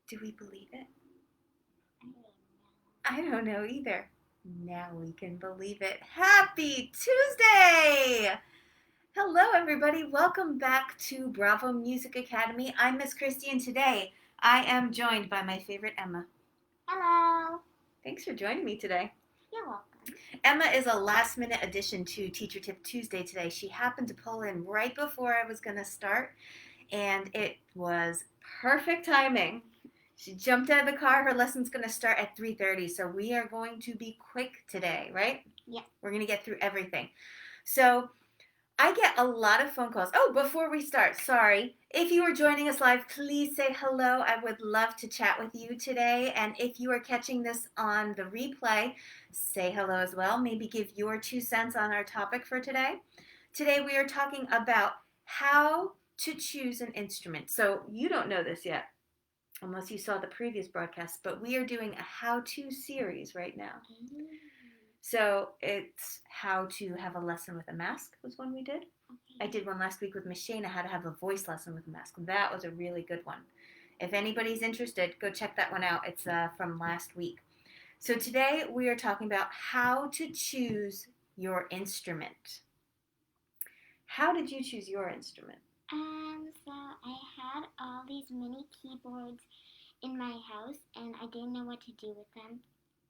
Do we believe it? I don't know either. Now we can believe it. Happy Tuesday! Hello, everybody. Welcome back to Bravo Music Academy. I'm Miss Christie, and today I am joined by my favorite Emma. Hello. Thanks for joining me today. You're welcome. Emma is a last-minute addition to Teacher Tip Tuesday today. She happened to pull in right before I was going to start, and it was perfect timing. She jumped out of the car. Her lesson's going to start at 3:30, so we are going to be quick today, right? Yeah. We're going to get through everything. So I get a lot of phone calls. Oh, before we start, sorry. If you are joining us live, please say hello. I would love to chat with you today. And if you are catching this on the replay, say hello as well. Maybe give your 2 cents on our topic for today. Today we are talking about how to choose an instrument. So you don't know this yet, unless you saw the previous broadcast, but we are doing a how-to series right now. So it's how to have a lesson with a mask was one we did. I did one last week with Miss Shana, how to have a voice lesson with a mask. That was a really good one. If anybody's interested, go check that one out. It's from last week. So today we are talking about how to choose your instrument. How did you choose your instrument? So I had all these mini keyboards in my house, and I didn't know what to do with them.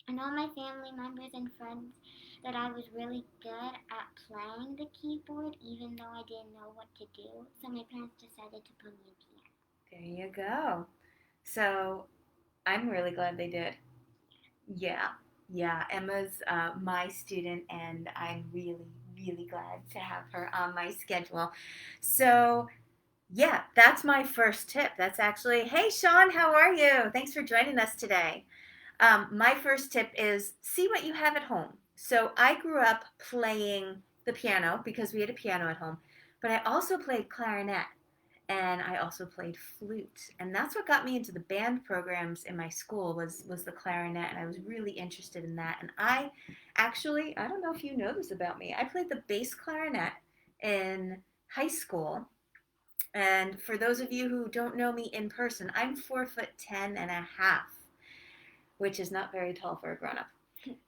And all my family members and friends that I was really good at playing the keyboard, even though I didn't know what to do. So my parents decided to put me in piano. There you go. So I'm really glad they did. Yeah. Emma's my student, and I'm really glad to have her on my schedule. So, yeah, that's my first tip. That's actually, hey, Sean, how are you? Thanks for joining us today. My first tip is see what you have at home. So, I grew up playing the piano because we had a piano at home, but I also played clarinet and I also played flute, and that's what got me into the band programs in my school was the clarinet, and I was really interested in that. And I actually, I don't know if you know this about me, I played the bass clarinet in high school. And for those of you who don't know me in person, I'm 4'10" and a half, which is not very tall for a grown-up.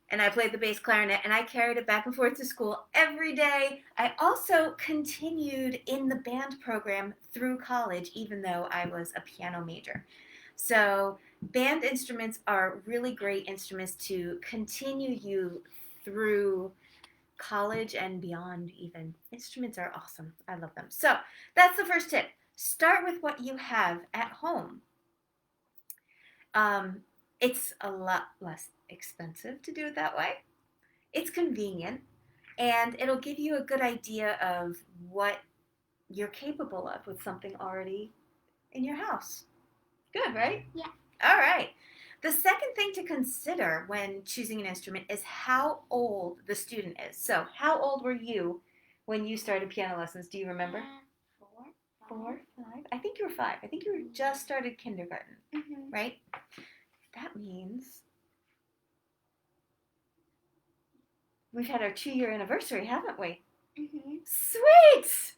And I played the bass clarinet, and I carried it back and forth to school every day. I also continued in the band program through college, even though I was a piano major. So band instruments are really great instruments to continue you through college and beyond even. Instruments are awesome. I love them. So that's the first tip. Start with what you have at home. It's a lot less expensive to do it that way. It's convenient, and it'll give you a good idea of what you're capable of with something already in your house. Good, right? Yeah. All right. The second thing to consider when choosing an instrument is how old the student is. So, how old were you when you started piano lessons? Do you remember? 4, 5? I think you were 5. I think you were just started kindergarten, right? That means we've had our 2-year anniversary, haven't we? Sweet!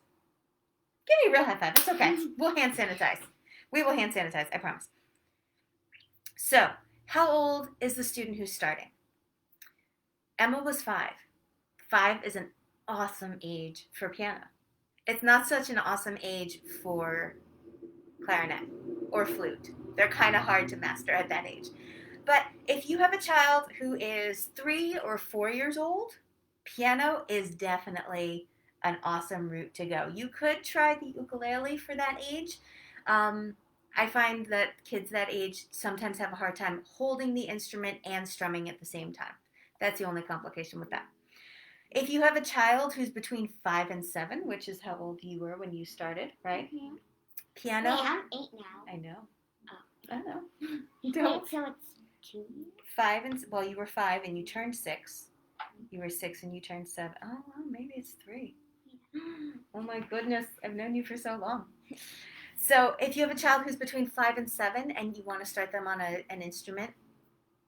Give me a real high five. It's okay. We'll hand sanitize. We will hand sanitize, I promise. So, how old is the student who's starting? Emma was 5. 5 is an awesome age for piano. It's not such an awesome age for clarinet or flute. They're kind of hard to master at that age. But if you have a child who is 3 or 4 years old, piano is definitely an awesome route to go. You could try the ukulele for that age. I find that kids that age sometimes have a hard time holding the instrument and strumming at the same time. That's the only complication with that. If you have a child who's between 5 and 7, which is how old you were when you started, right? Piano. Wait, I'm 8 now. I know. Oh. I know. Wait, so it's 2 years? 5 and well, you were 5 and you turned 6. You were 6 and you turned 7. Oh, well, maybe it's 3. Oh my goodness, I've known you for so long. So if you have a child who's between 5 and 7 and you want to start them on an instrument,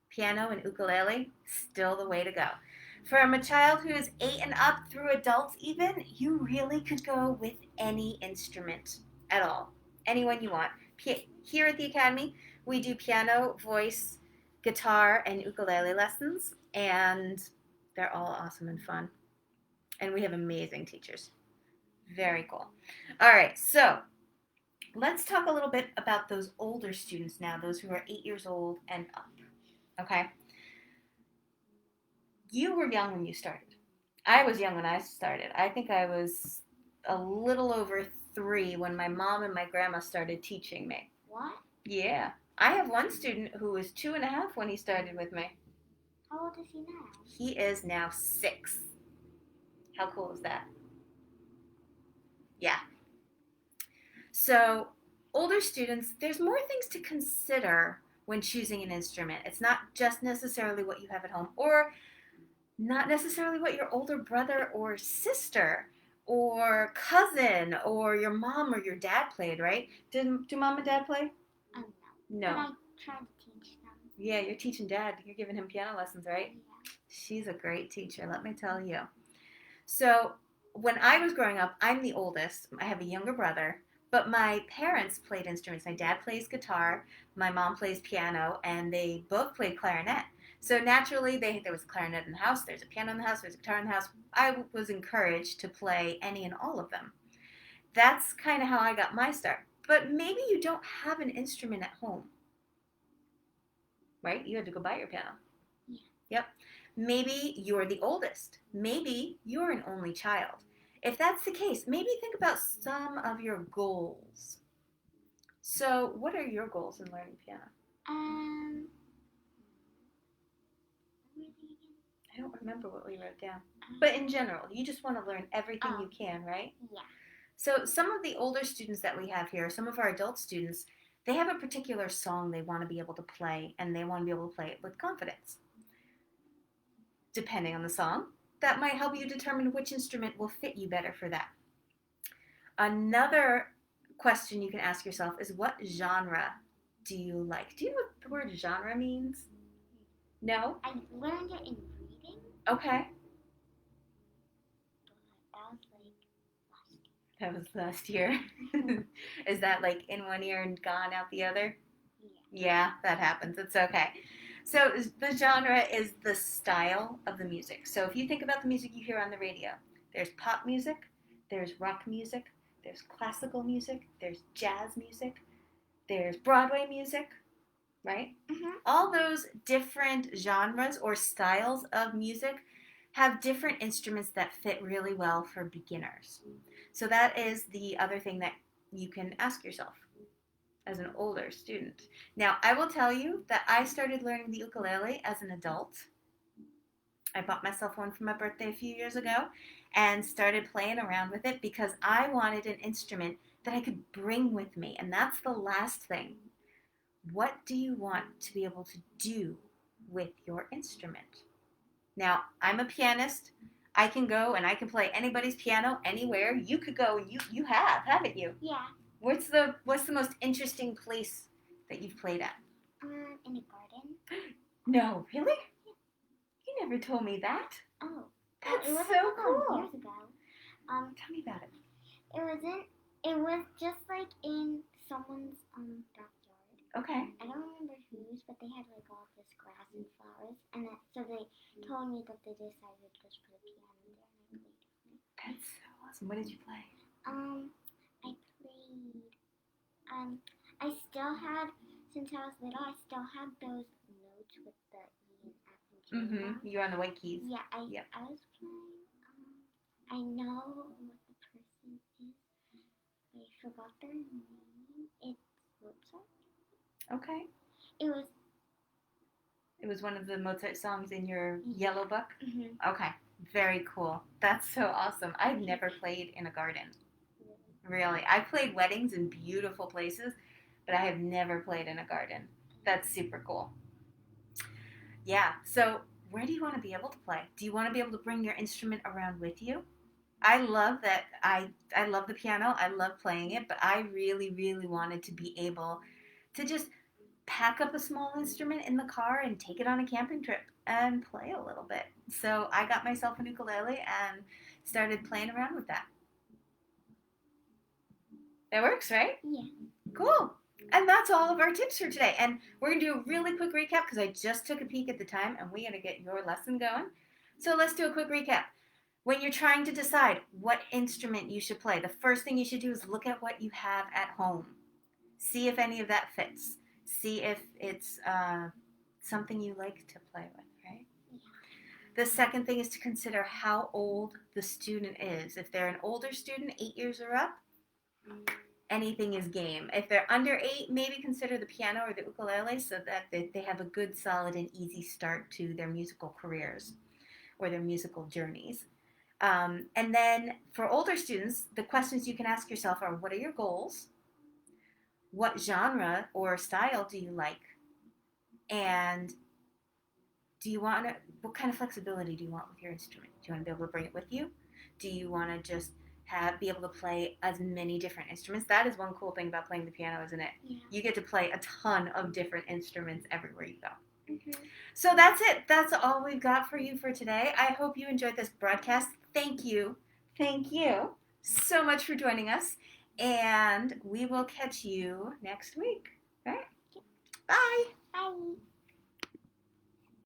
piano and ukulele, still the way to go. From a child who is 8 and up through adults even, you really could go with any instrument at all. Anyone you want. Here at the Academy, We do piano, voice, guitar, and ukulele lessons, and they're all awesome and fun. And we have amazing teachers. Very cool. All right, so let's talk a little bit about those older students now, those who are 8 years old and up. Okay? You were young when you started. I was young when I started. I think I was a little over 3 when my mom and my grandma started teaching me. What? Yeah. I have one student who was 2.5 when he started with me. How old is he now? He is now 6. How cool is that? Yeah. So, older students, there's more things to consider when choosing an instrument. It's not just necessarily what you have at home, or not necessarily what your older brother or sister or cousin or your mom or your dad played, right? Do mom and dad play? No. No. But I tried to teach them. Yeah, you're teaching dad. You're giving him piano lessons, right? Yeah. She's a great teacher, let me tell you. So, when I was growing up, I'm the oldest. I have a younger brother, but my parents played instruments. My dad plays guitar, my mom plays piano, and they both played clarinet. So naturally, there was a clarinet in the house, there's a piano in the house, there's a guitar in the house. I was encouraged to play any and all of them. That's kind of how I got my start. But maybe you don't have an instrument at home, right? You had to go buy your piano. Yeah. Yep. Maybe you're the oldest. Maybe you're an only child. If that's the case, maybe think about some of your goals. So, what are your goals in learning piano? I don't remember what we wrote down. But in general, you just want to learn everything you can, right? Yeah. So, some of the older students that we have here, some of our adult students, they have a particular song they want to be able to play, and they want to be able to play it with confidence. Depending on the song, that might help you determine which instrument will fit you better for that. Another question you can ask yourself is, what genre do you like? Do you know what the word genre means? No? I learned it in reading. Okay. But That was last year. Is that like in one ear and gone out the other? Yeah, that happens. It's okay. So the genre is the style of the music. So if you think about the music you hear on the radio, there's pop music, there's rock music, there's classical music, there's jazz music, there's Broadway music, right? Mm-hmm. All those different genres or styles of music have different instruments that fit really well for beginners. So that is the other thing that you can ask yourself as an older student. Now, I will tell you that I started learning the ukulele as an adult. I bought myself one for my birthday a few years ago and started playing around with it because I wanted an instrument that I could bring with me. And that's the last thing. What do you want to be able to do with your instrument? Now, I'm a pianist. I can go and I can play anybody's piano anywhere. You could go. You have, haven't you? Yeah. What's the most interesting place that you've played at? In a garden. No, really? You never told me that. Oh, that's it was so cool. Years ago. Tell me about it. It was just like in someone's backyard. Okay. I don't remember whose, but they had like all this grass and flowers, and so they told me that they decided to just put a piano there, and I played it. That's so awesome. What did you play? I played. I still had, since I was little, I still had those notes with the E and F and G. Mm-hmm. You're on the white keys. Yeah, I was playing. I know what the person is. I forgot their name. It's Mozart. Okay. It was one of the Mozart songs in your yellow book? Mm-hmm. Okay. Very cool. That's so awesome. I've never played in a garden. Really. I've played weddings in beautiful places, but I have never played in a garden. That's super cool. Yeah. So, where do you want to be able to play? Do you want to be able to bring your instrument around with you? I love that. I love the piano. I love playing it, but I really, really wanted to be able to just pack up a small instrument in the car and take it on a camping trip and play a little bit. So I got myself an ukulele and started playing around with that. That works, right? Yeah. Cool. And that's all of our tips for today. And we're going to do a really quick recap because I just took a peek at the time and we're going to get your lesson going. So let's do a quick recap. When you're trying to decide what instrument you should play, the first thing you should do is look at what you have at home. See if any of that fits. See if it's something you like to play with, right? Yeah. The second thing is to consider how old the student is. If they're an older student, 8 years or up, anything is game. If they're under 8, maybe consider the piano or the ukulele so that they have a good, solid, and easy start to their musical careers or their musical journeys. And then for older students, the questions you can ask yourself are, what are your goals? What genre or style do you like? And do you want to, what kind of flexibility do you want with your instrument? Do you want to be able to bring it with you? Do you want to just be able to play as many different instruments? That is one cool thing about playing the piano, isn't it? Yeah. You get to play a ton of different instruments everywhere you go. Mm-hmm. So that's it. That's all we've got for you for today. I hope you enjoyed this broadcast. Thank you. Thank you so much for joining us. And we will catch you next week. All right? Bye. Bye.